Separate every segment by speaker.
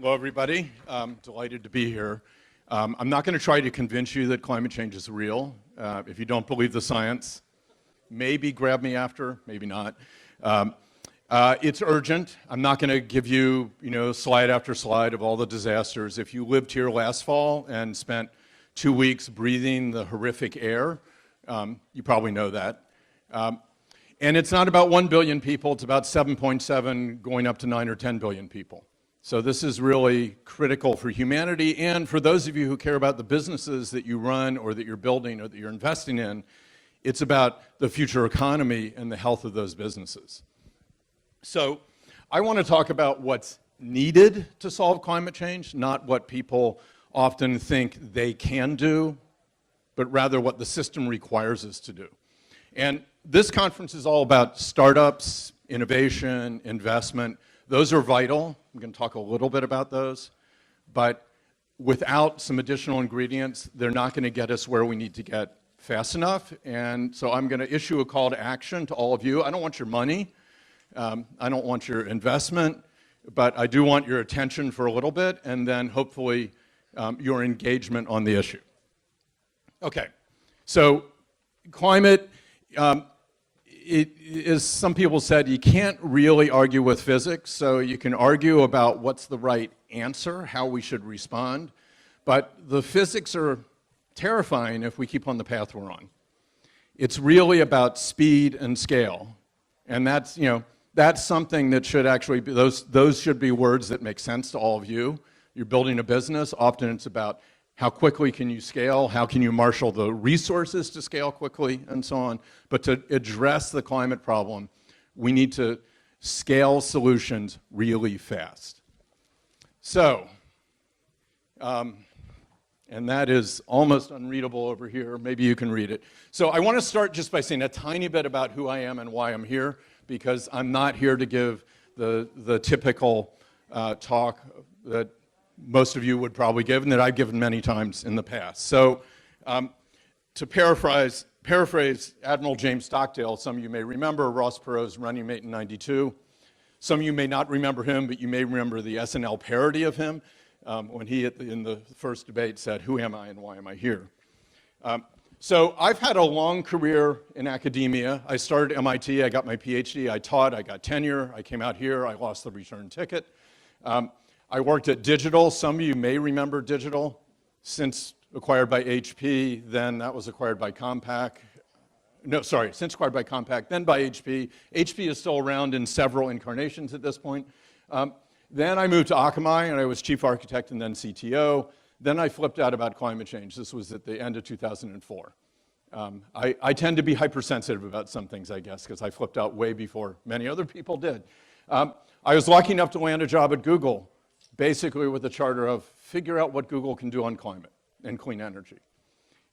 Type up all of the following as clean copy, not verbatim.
Speaker 1: Hello, everybody. Delighted to be here. I'm not going to try to convince you that climate change is real. If you don't believe the science, maybe grab me after, maybe not. It's urgent. I'm not going to give you, slide after slide of all the disasters. If you lived here last fall and spent 2 weeks breathing the horrific air, you probably know that. And it's not about 1 billion people, it's about 7.7 going up to 9 or 10 billion people. So this is really critical for humanity, and for those of you who care about the businesses that you run or that you're building or that you're investing in, it's about the future economy and the health of those businesses. So I want to talk about what's needed to solve climate change, not what people often think they can do, but rather what the system requires us to do. And this conference is all about startups, innovation, investment. Those are vital. I'm going to talk a little bit about those. But without some additional ingredients, they're not going to get us where we need to get fast enough. And so I'm going to issue a call to action to all of you. I don't want your money. I don't want your investment. But I do want your attention for a little bit, and then hopefully your engagement on the issue. Okay. So climate, as some people said, you can't really argue with physics, so you can argue about what's the right answer, how we should respond, but the physics are terrifying if we keep on the path we're on. It's really about speed and scale, and that's something that should actually be, those should be words that make sense to all of you. You're building a business, often it's about how quickly can you scale? How can you marshal the resources to scale quickly, and so on? But to address the climate problem, we need to scale solutions really fast. So, and that is almost unreadable over here. Maybe you can read it. So I want to start just by saying a tiny bit about who I am and why I'm here, because I'm not here to give the typical talk that most of you would probably give, and that I've given many times in the past. So to paraphrase Admiral James Stockdale, some of you may remember Ross Perot's running mate in '92. Some of you may not remember him, but you may remember the SNL parody of him when he, in the first debate, said, "Who am I and why am I here?" So I've had a long career in academia. I started at MIT, I got my PhD, I taught, I got tenure, I came out here, I lost the return ticket. I worked at Digital. Some of you may remember Digital, since acquired by HP, then that was acquired by Compaq. No, sorry, since acquired by Compaq, then by HP. HP is still around in several incarnations at this point. Then I moved to Akamai, and I was chief architect and then CTO. Then I flipped out about climate change. This was at the end of 2004. I tend to be hypersensitive about some things, I guess, because I flipped out way before many other people did. I was lucky enough to land a job at Google, basically with the charter of figure out what Google can do on climate and clean energy.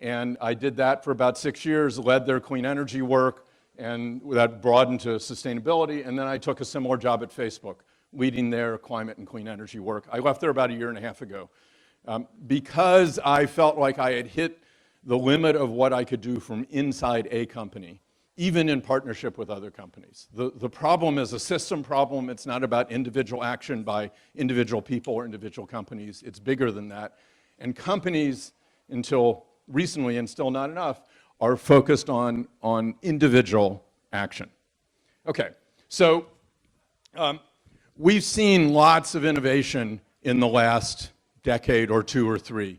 Speaker 1: And I did that for about 6 years, led their clean energy work, and that broadened to sustainability. And then I took a similar job at Facebook, leading their climate and clean energy work. I left there about 1.5 years ago because I felt like I had hit the limit of what I could do from inside a company, even in partnership with other companies. The problem is a system problem. It's not about individual action by individual people or individual companies. It's bigger than that. And companies, until recently, and still not enough, are focused on individual action. Okay, so we've seen lots of innovation in the last decade or 2 or 3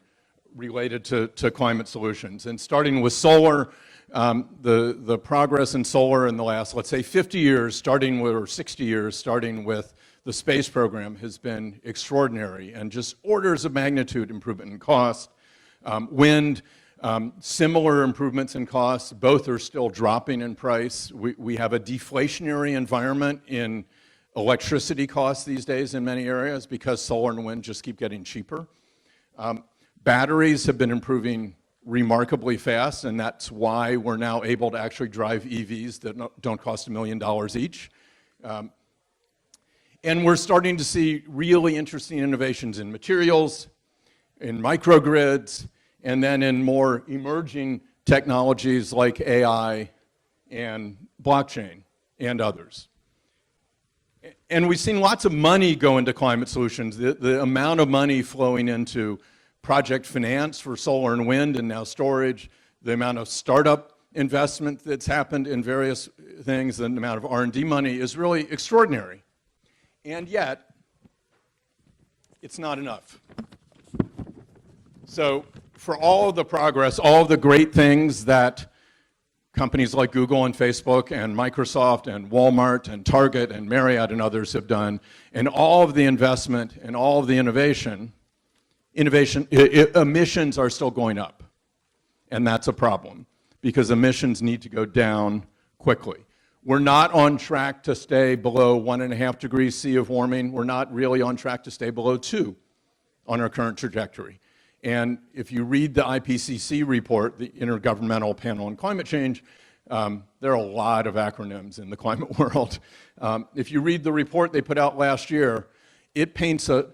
Speaker 1: related to climate solutions. And starting with solar, the progress in solar in the last, let's say, 50 years, or 60 years, starting with the space program, has been extraordinary, and just orders of magnitude improvement in cost. Wind, similar improvements in costs. Both are still dropping in price. We have a deflationary environment in electricity costs these days in many areas because solar and wind just keep getting cheaper. Batteries have been improving remarkably fast, and that's why we're now able to actually drive EVs that don't cost $1 million each. And we're starting to see really interesting innovations in materials, in microgrids, and then in more emerging technologies like AI and blockchain and others. And we've seen lots of money go into climate solutions. The amount of money flowing into project finance for solar and wind and now storage, the amount of startup investment that's happened in various things, and the amount of R&D money is really extraordinary. And yet, it's not enough. So for all of the progress, all of the great things that companies like Google and Facebook and Microsoft and Walmart and Target and Marriott and others have done, and all of the investment and all of the innovation, emissions are still going up. And that's a problem, because emissions need to go down quickly. We're not on track to stay below 1.5 degrees C of warming. We're not really on track to stay below 2 on our current trajectory. And if you read the IPCC report, the Intergovernmental Panel on Climate Change, there are a lot of acronyms in the climate world. If you read the report they put out last year, it paints a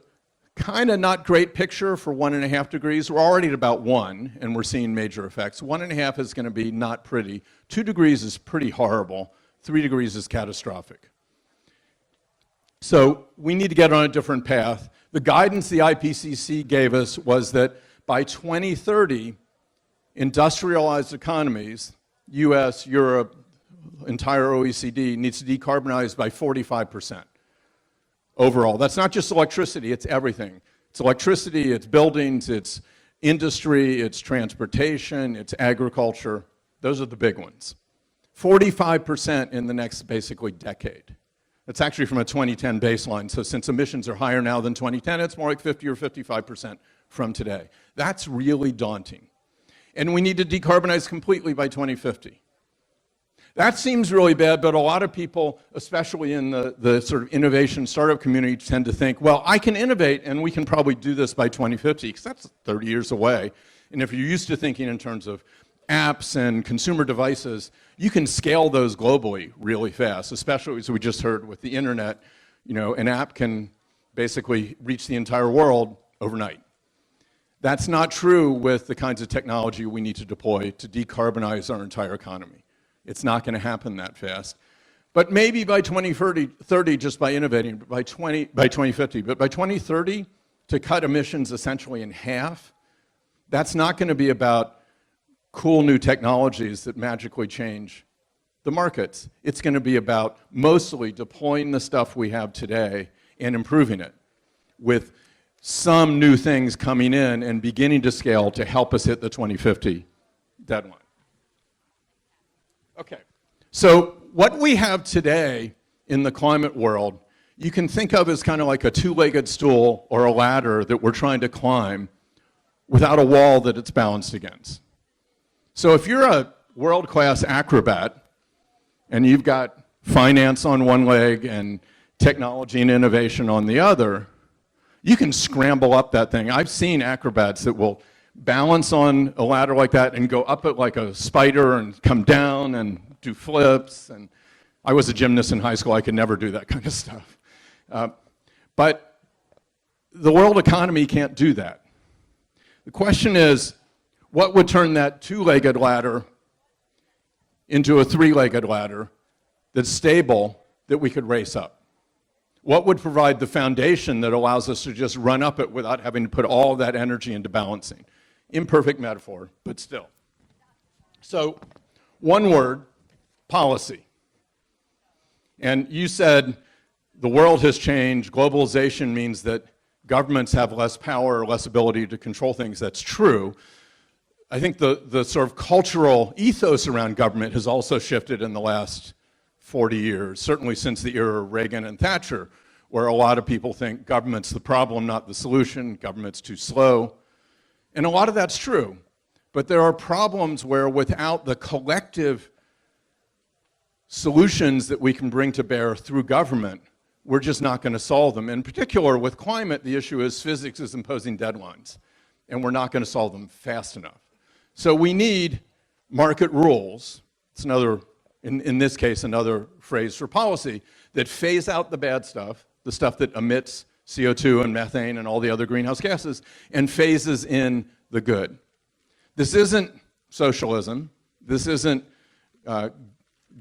Speaker 1: kind of not great picture for 1.5 degrees. We're already at about 1, and we're seeing major effects. 1.5 is going to be not pretty. 2 degrees is pretty horrible. 3 degrees is catastrophic. So we need to get on a different path. The guidance the IPCC gave us was that by 2030, industrialized economies, US, Europe, entire OECD, needs to decarbonize by 45%. Overall. That's not just electricity, it's everything. It's electricity, it's buildings, it's industry, it's transportation, it's agriculture. Those are the big ones. 45% in the next, basically, decade. That's actually from a 2010 baseline, so since emissions are higher now than 2010, it's more like 50 or 55% from today. That's really daunting. And we need to decarbonize completely by 2050. That seems really bad, but a lot of people, especially in the sort of innovation startup community, tend to think, well, I can innovate and we can probably do this by 2050, because that's 30 years away. And if you're used to thinking in terms of apps and consumer devices, you can scale those globally really fast, especially as we just heard with the internet. You know, an app can basically reach the entire world overnight. That's not true with the kinds of technology we need to deploy to decarbonize our entire economy. It's not going to happen that fast. But maybe by 2030, just by innovating, by 2050, but by 2030, to cut emissions essentially in half, that's not going to be about cool new technologies that magically change the markets. It's going to be about mostly deploying the stuff we have today and improving it, with some new things coming in and beginning to scale to help us hit the 2050 deadline. Okay, so what we have today in the climate world, you can think of as kind of like a two-legged stool or a ladder that we're trying to climb without a wall that it's balanced against. So if you're a world-class acrobat and you've got finance on one leg and technology and innovation on the other, you can scramble up that thing. I've seen acrobats that will balance on a ladder like that and go up it like a spider and come down and do flips. And I was a gymnast in high school. I could never do that kind of stuff. But the world economy can't do that. The question is, what would turn that two-legged ladder into a three-legged ladder that's stable, that we could race up? What would provide the foundation that allows us to just run up it without having to put all of that energy into balancing? Imperfect metaphor, but still. So, one word, policy. And you said the world has changed. Globalization means that governments have less power or less ability to control things. That's true. I think the sort of cultural ethos around government has also shifted in the last 40 years, certainly since the era of Reagan and Thatcher, where a lot of people think government's the problem, not the solution, government's too slow. And a lot of that's true. But there are problems where without the collective solutions that we can bring to bear through government, we're just not going to solve them. In particular, with climate, the issue is physics is imposing deadlines, and we're not going to solve them fast enough. So we need market rules. It's another, in this case, another phrase for policy, that phase out the bad stuff, the stuff that emits CO2 and methane and all the other greenhouse gases, and phases in the good. This isn't socialism. This isn't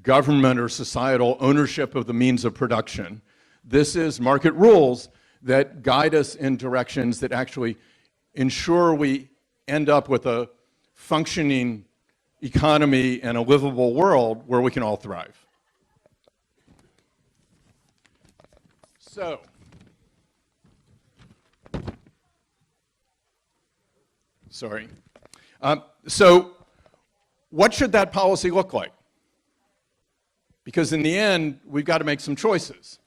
Speaker 1: government or societal ownership of the means of production. This is market rules that guide us in directions that actually ensure we end up with a functioning economy and a livable world where we can all thrive. So, so what should that policy look like? Because in the end, we've got to make some choices.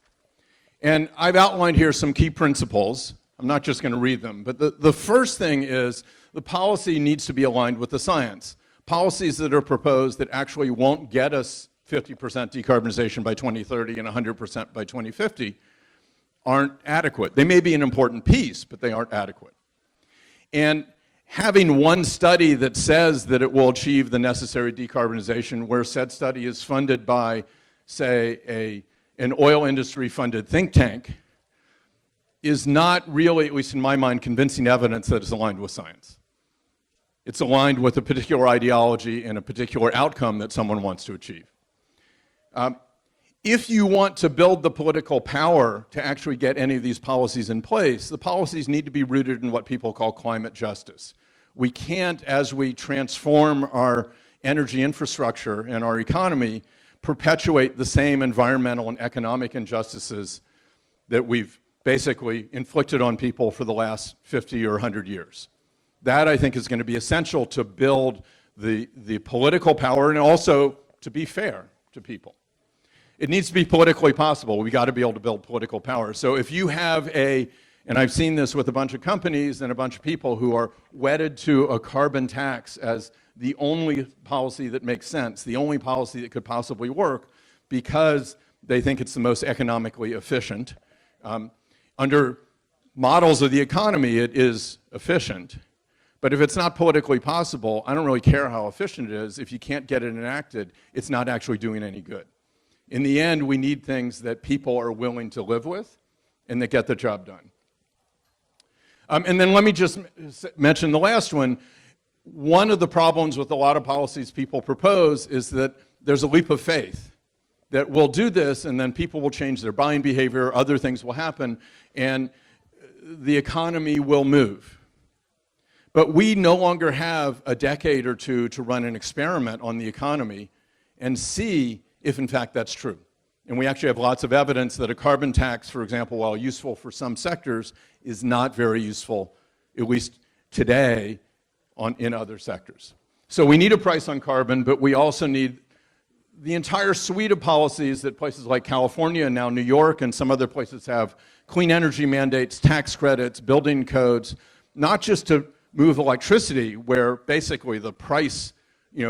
Speaker 1: And I've outlined here some key principles. I'm not just going to read them, but the first thing is the policy needs to be aligned with the science. Policies that are proposed that actually won't get us 50% decarbonization by 2030 and 100% by 2050 aren't adequate. They may be an important piece, but they aren't adequate. And having one study that says that it will achieve the necessary decarbonization, where said study is funded by, say, an oil industry funded think tank, is not really, at least in my mind, convincing evidence that is aligned with science. It's aligned with a particular ideology and a particular outcome that someone wants to achieve. If you want to build the political power to actually get any of these policies in place, the policies need to be rooted in what people call climate justice. We can't, as we transform our energy infrastructure and our economy, perpetuate the same environmental and economic injustices that we've basically inflicted on people for the last 50 or 100 years. That, I think, is going to be essential to build the political power and also to be fair to people. It needs to be politically possible. We've got to be able to build political power. So if you have and I've seen this with a bunch of companies and a bunch of people who are wedded to a carbon tax as the only policy that makes sense, the only policy that could possibly work because they think it's the most economically efficient. Under models of the economy, it is efficient. But if it's not politically possible, I don't really care how efficient it is. If you can't get it enacted, it's not actually doing any good. In the end, we need things that people are willing to live with and that get the job done. And then let me just mention the last one. One of the problems with a lot of policies people propose is that there's a leap of faith that we'll do this and then people will change their buying behavior, other things will happen, and the economy will move. But we no longer have a decade or two to run an experiment on the economy and see if in fact that's true. And we actually have lots of evidence that a carbon tax, for example, while useful for some sectors, is not very useful, at least today, in other sectors. So we need a price on carbon, but we also need the entire suite of policies that places like California and now New York and some other places have: clean energy mandates, tax credits, building codes, not just to move electricity where basically the price,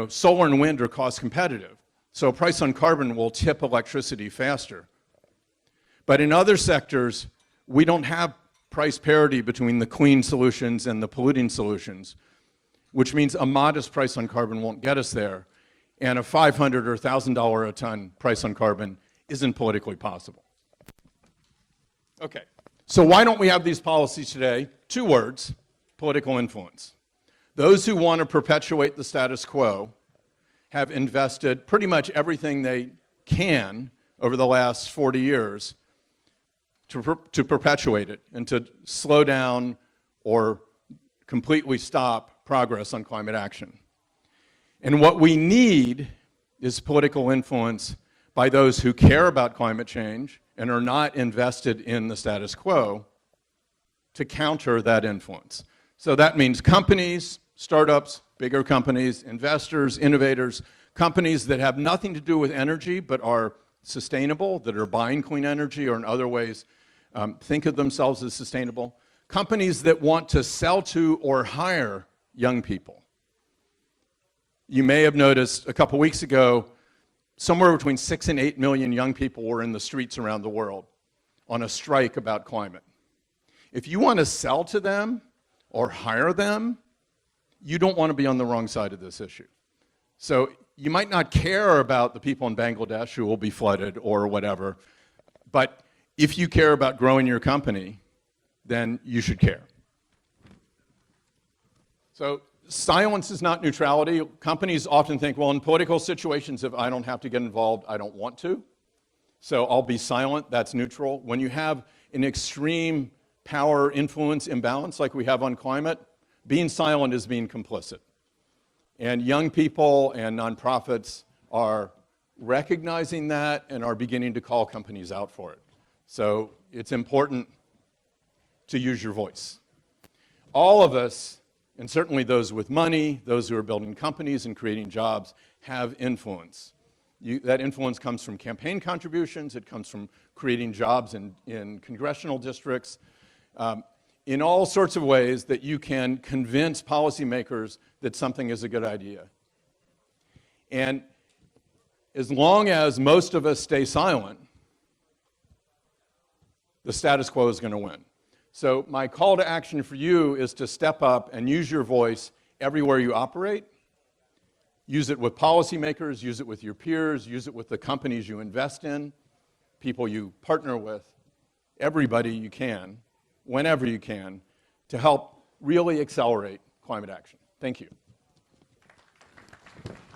Speaker 1: solar and wind are cost competitive. So a price on carbon will tip electricity faster. But in other sectors, we don't have price parity between the clean solutions and the polluting solutions, which means a modest price on carbon won't get us there, and a $500 or $1,000 a ton price on carbon isn't politically possible. Okay, so why don't we have these policies today? 2 words: political influence. Those who want to perpetuate the status quo have invested pretty much everything they can over the last 40 years to perpetuate it and to slow down or completely stop progress on climate action. And what we need is political influence by those who care about climate change and are not invested in the status quo to counter that influence. So that means companies, startups, bigger companies, investors, innovators, companies that have nothing to do with energy but are sustainable, that are buying clean energy or in other ways think of themselves as sustainable, companies that want to sell to or hire young people. You may have noticed a couple weeks ago, somewhere between 6 and 8 million young people were in the streets around the world on a strike about climate. If you want to sell to them or hire them, you don't want to be on the wrong side of this issue. So you might not care about the people in Bangladesh who will be flooded or whatever, but if you care about growing your company, then you should care. So silence is not neutrality. Companies often think, well, in political situations, if I don't have to get involved, I don't want to. So I'll be silent, that's neutral. When you have an extreme power influence imbalance like we have on climate, being silent is being complicit. And young people and nonprofits are recognizing that and are beginning to call companies out for it. So it's important to use your voice. All of us, and certainly those with money, those who are building companies and creating jobs, have influence. That influence comes from campaign contributions, it comes from creating jobs in congressional districts, in all sorts of ways that you can convince policymakers that something is a good idea. And as long as most of us stay silent, the status quo is going to win. So my call to action for you is to step up and use your voice everywhere you operate. Use it with policymakers, use it with your peers, use it with the companies you invest in, people you partner with, everybody you can, whenever you can, to help really accelerate climate action. Thank you.